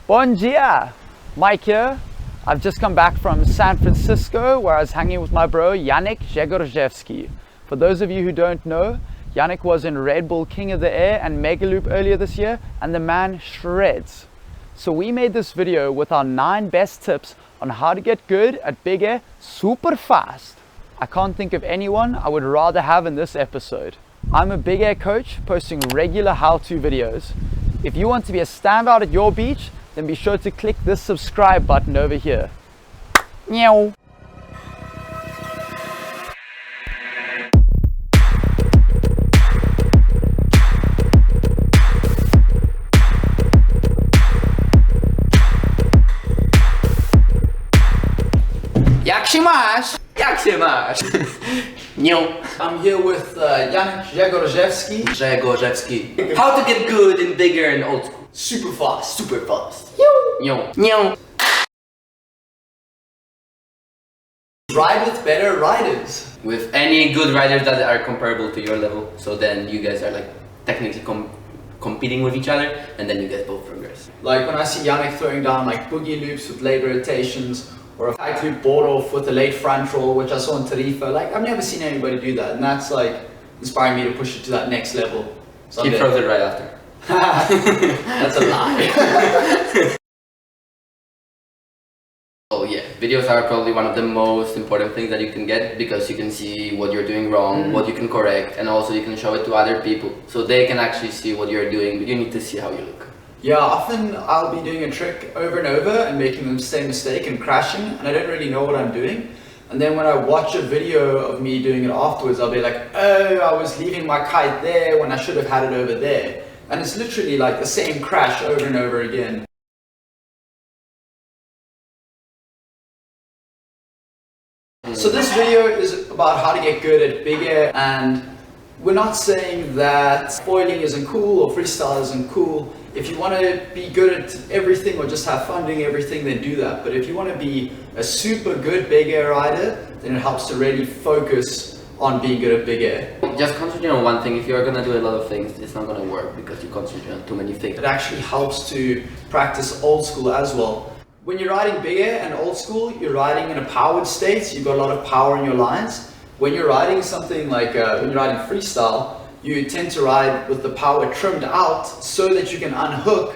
Bon dia! Mike here. I've just come back from San Francisco where I was hanging with my bro Janek Gzegorzewski. For those of you who don't know, Janek was in Red Bull King of the Air and MEGAloop earlier this year, and the man shreds. So we made this video with our 9 best tips on how to get good at big air super fast. I can't think of anyone I would rather have in this episode. I'm a big air coach posting regular how-to videos. If you want to be a standout at your beach, then be sure to click this subscribe button over here. Meow. Jak się masz? Jak się masz? Nią. I'm here with Janek Gzegorzewski. How to get good and bigger and old school. Super fast. Super fast. Nią. Nią. Ride with better riders. With any good riders that are comparable to your level, so then you guys are like technically competing with each other, and then you guys both progress. Like when I see Janek throwing down like boogie loops with late rotations, or a kite loop board off with a late front roll, which I saw in Tarifa, like I've never seen anybody do that, and that's like inspiring me to push it to that next level. So He throws it right after. That's a lie. Oh yeah, videos are probably one of the most important things that you can get, because you can see what you're doing wrong, what you can correct, and also you can show it to other people so they can actually see what you're doing, but you need to see how you look. Yeah, often I'll be doing a trick over and over and making the same mistake and crashing, and I don't really know what I'm doing. And then when I watch a video of me doing it afterwards, I'll be like, oh, I was leaving my kite there when I should have had it over there. And it's literally like the same crash over and over again. So this video is about how to get good at big air, and we're not saying that foiling isn't cool or freestyle isn't cool. If you want to be good at everything or just have fun doing everything, then do that. But if you want to be a super good big air rider, then it helps to really focus on being good at big air. Just concentrate on one thing. If you're gonna do a lot of things, it's not gonna work because you concentrate on too many things. It actually helps to practice old school as well. When you're riding big air and old school, you're riding in a powered state, so you've got a lot of power in your lines. When you're riding something like, when you're riding freestyle, you tend to ride with the power trimmed out so that you can unhook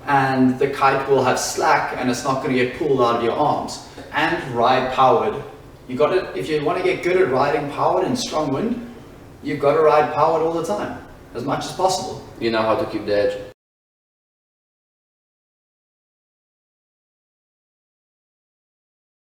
and the kite will have slack and it's not going to get pulled out of your arms. And ride powered. You got to, if you want to get good at riding powered in strong wind, you've got to ride powered all the time, as much as possible. You know how to keep the edge.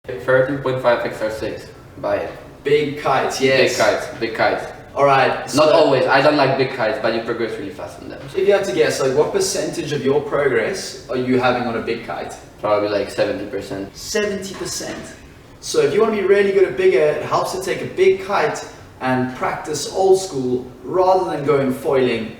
Okay, 13.5 XR6. Buy it. Big kites, yes. Big kites. Big kites. Alright. Not always. I don't like big kites, but you progress really fast on them. If you had to guess, like what percentage of your progress are you having on a big kite? Probably like 70%. 70%. So if you want to be really good at big air, it helps to take a big kite and practice old school rather than going foiling.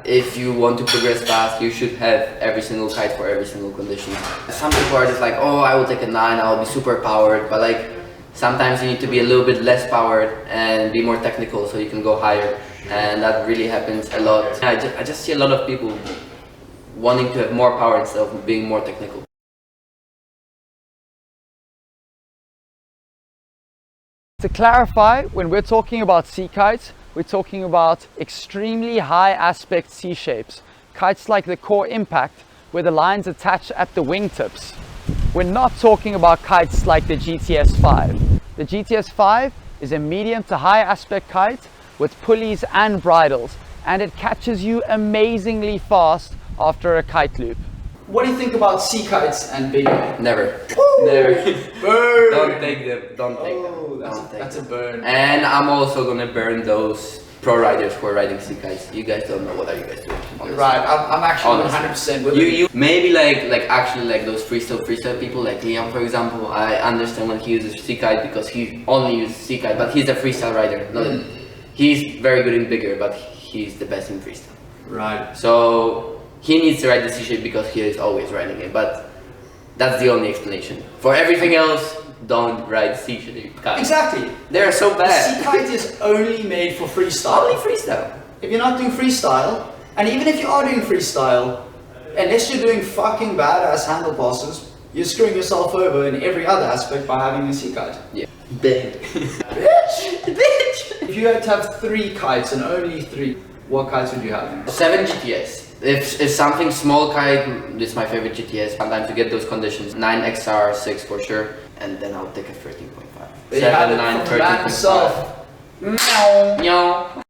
If you want to progress fast, you should have every single kite for every single condition. Some people are just like, oh, I will take a 9, I will be super powered, but like sometimes you need to be a little bit less powered and be more technical so you can go higher, and that really happens a lot. I just see a lot of people wanting to have more power instead of being more technical. To clarify, when we're talking about sea kites, we're talking about extremely high aspect sea shapes. Kites like the Core Impact, where the lines attach at the wingtips. We're not talking about kites like the GTS-5. The GTS-5 is a medium to high aspect kite with pulleys and bridles, and it catches you amazingly fast after a kite loop. What do you think about sea kites and big air? Never. Woo! Never. Burn! Don't take them. Don't take them. That's a burn. And I'm also gonna burn those pro riders who are riding sea kites. You guys don't know what are you guys doing. Honestly. Right, I'm actually 100% with you. Maybe like actually like those freestyle people like Liam, for example. I understand when he uses sea kite because he only uses sea kite, but he's a freestyle rider. He's very good in bigger, but he's the best in freestyle. Right. So he needs to ride the sea shape because he is always riding it, but that's the only explanation. For everything else, don't ride sea-shaped kites. Exactly. They're so bad. The sea kite is only made for freestyle. Only freestyle. if you're not doing freestyle, and even if you are doing freestyle, unless you're doing fucking badass handle passes, you're screwing yourself over in every other aspect by having a sea kite. Yeah. Big. Bitch! Bitch! If you had to have 3 kites and only 3, what kites would you have? 7 GTS. If something small kite, it's my favorite GTS. Sometimes you get those conditions. 9 XR, 6 for sure, and then I'll take a 13.5. 7, 9, 13.5. Meow. Meow.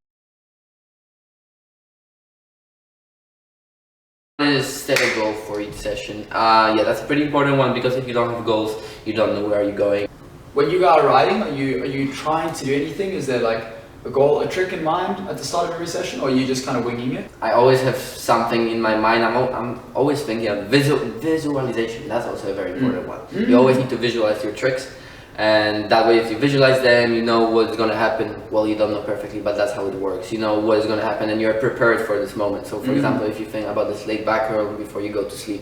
Is set a goal for each session. Yeah, that's a pretty important one, because if you don't have goals, you don't know where you're going. When you go out riding, are you trying to do anything? Is there like a goal, a trick in mind at the start of every session, or are you just kind of winging it? I always have something in my mind. I'm always thinking of visualization. That's also a very important one. You always need to visualize your tricks, and that way if you visualize them, you know what's going to happen. Well, you don't know perfectly, but that's how it works. You know what is going to happen, and you're prepared for this moment. So for example, if you think about this laid back curl before you go to sleep,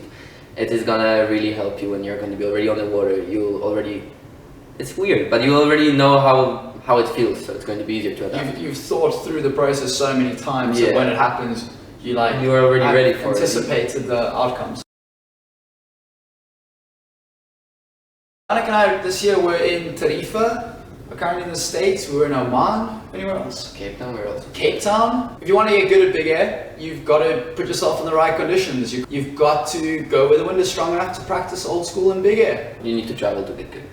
it is going to really help you when you're going to be already on the water. You'll already, it's weird, but you already know how it feels, so it's going to be easier to adapt. You've thought through the process so many times that when it happens, you're already ready for anticipated the outcomes. Janek and I this year were in Tarifa, we're currently in the States, we were in Oman, anywhere else? Cape Town, where else? Cape Town. If you want to get good at big air, you've got to put yourself in the right conditions. You've got to go where the wind is strong enough to practice old school and big air. You need to travel to get good.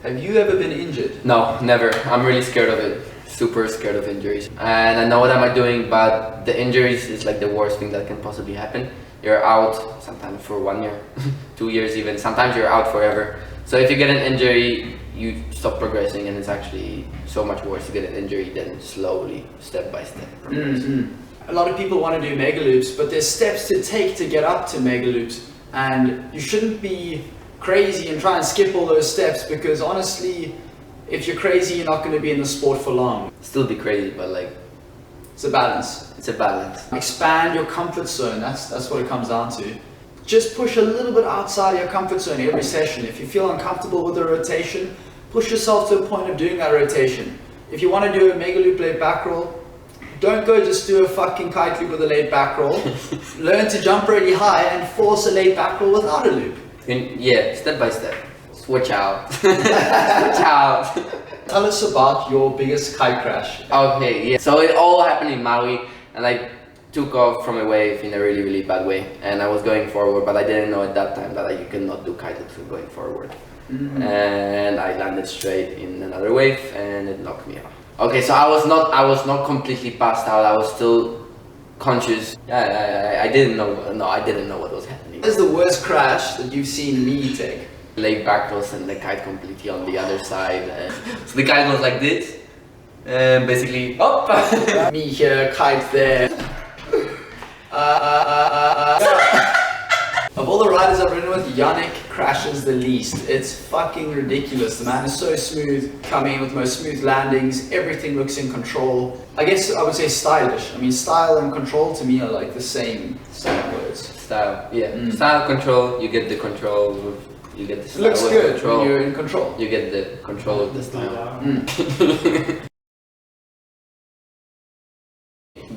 Have you ever been injured? No, never. I'm really scared of it. Super scared of injuries. And I know what am I doing, but the injuries is like the worst thing that can possibly happen. You're out sometimes for 1 year, 2 years even. Sometimes you're out forever. So if you get an injury, you stop progressing, and it's actually so much worse to get an injury than slowly, step by step progressing. A lot of people want to do megaloops, but there's steps to take to get up to megaloops, and you shouldn't be crazy and try and skip all those steps, because honestly, if you're crazy, you're not going to be in the sport for long. Still be crazy, but like, it's a balance. It's a balance. Expand your comfort zone. That's what it comes down to. Just push a little bit outside your comfort zone every session. If you feel uncomfortable with the rotation, push yourself to a point of doing that rotation. If you want to do a mega loop laid back roll, don't go just do a fucking kite loop with a laid back roll. Learn to jump really high and force a laid back roll without a loop. Yeah, step by step. Switch out. Switch out. Tell us about your biggest kite crash. Okay, yeah. So it all happened in Maui, and I took off from a wave in a really, really bad way. And I was going forward, but I didn't know at that time that you cannot do kite loops going forward. And I landed straight in another wave, and it knocked me off. Okay, so I was not completely passed out. I was still conscious. I didn't know. No, I didn't know what was happening. What is the worst crash that you've seen me take? Laid back rolls and the kite completely on the other side. So the kite goes like this, and basically, up. Me here, kite there. Of all the riders I've ridden with, Janek crashes the least. It's fucking ridiculous. The man is so smooth, coming in with the most smooth landings. Everything looks in control. I guess I would say stylish. I mean, style and control to me are like the same words. Style, yeah. Style, control. You get the control. You get the style. It looks good control. when you're in control. You get the control of the style.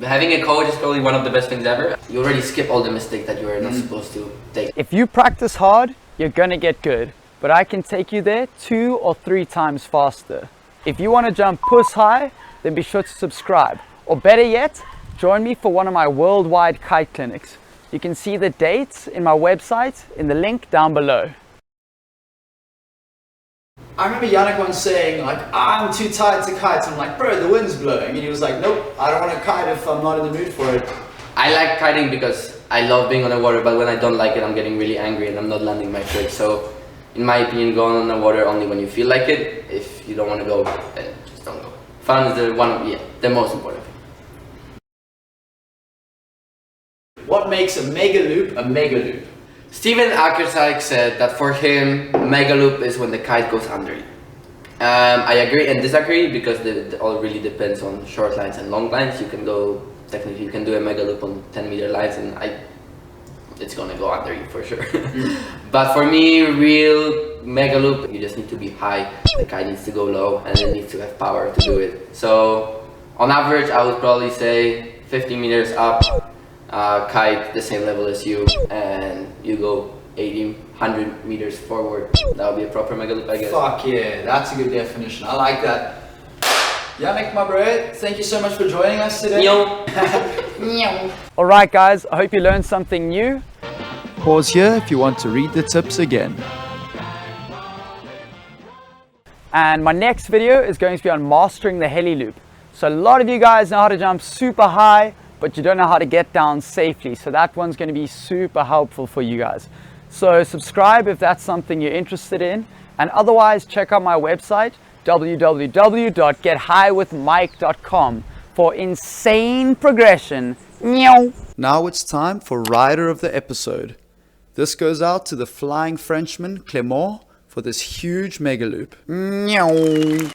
Having a coach is probably one of the best things ever. You already skip all the mistakes that you are not supposed to take. If you practice hard, you're gonna get good. But I can take you there 2 or 3 times faster. If you want to jump puss high, then be sure to subscribe. Or better yet, join me for one of my worldwide kite clinics. You can see the dates in my website in the link down below. I remember Janek once saying like, I'm too tired to kite. I'm like, bro, the wind's blowing. And he was like, nope, I don't want to kite if I'm not in the mood for it. I like kiting because I love being on the water, but when I don't like it, I'm getting really angry and I'm not landing my trick. So in my opinion, go on the water only when you feel like it. If you don't want to go, then just don't go. Fun is the most important thing. What makes a mega loop a mega loop? Steven Akersijk said that for him, mega loop is when the kite goes under you. I agree and disagree because it all really depends on short lines and long lines. You can do a mega loop on 10-meter lines and it's gonna go under you for sure. But for me, real MEGAloop, you just need to be high, the kite needs to go low, and it needs to have power to do it. So on average, I would probably say 50 meters up, kite the same level as you, and you go 80, 100 meters forward. That would be a proper MEGAloop, I guess. Fuck yeah, that's a good definition. I like that. Janek, my bro, thank you so much for joining us today. Alright guys, I hope you learned something new. Pause here if you want to read the tips again. And my next video is going to be on mastering the HELI loop. So a lot of you guys know how to jump super high, but you don't know how to get down safely. So that one's going to be super helpful for you guys. So subscribe if that's something you're interested in. And otherwise, check out my website, www.gethighwithmike.com for insane progression. Now it's time for Rider of the Episode. This goes out to the Flying Frenchman, Clément, for this huge MEGAloop.